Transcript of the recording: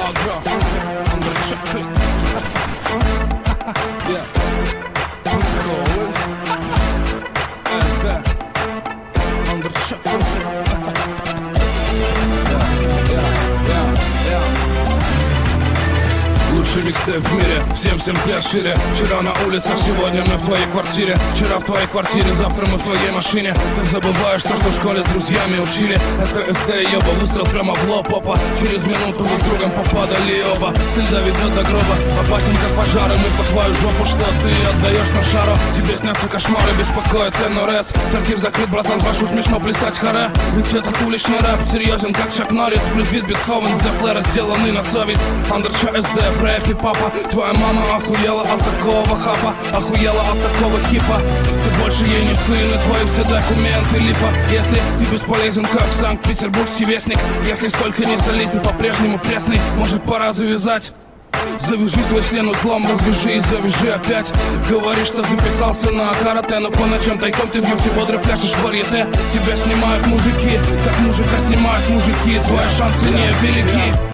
Agro, Underchuck. Yeah. Always. SD. Underchuck. Лучший микстейп в мире, всем для шире. Вчера на улице, сегодня мы в твоей квартире. Вчера в твоей квартире, завтра мы в твоей машине. Ты забываешь то, что в школе с друзьями учили. Это СД, ёба, выстрел прямо в лоб, опа. Через минуту вы с другом попадали оба. Стиль доведет до гроба, опасен как пожары. Мы по твою жопу, что ты отдаешь на шару. Тебе снятся кошмары, беспокоит НРС. Сортир закрыт, братан, прошу смешно плясать харе. Ведь этот уличный рэп серьезен, как Чак Норрис. Плюс бит Бетховен, для флэра сделанный на совесть. Underchuck SD, рэпи, папа. Твоя мама охуела от такого хапа, охуела от такого хипа. Ты больше ей не сын, и твои все документы липа. Если ты бесполезен, как Санкт-Петербургский вестник, если столько не солит, ты по-прежнему пресный, может пора завязать. Завяжи свой член узлом, развяжи и завяжи опять. Говоришь, что записался на карате, но по ночам тайком ты в юбке бодро пляшешь в варьете. Тебя снимают мужики, как мужика снимают мужики. Твои шансы не велики.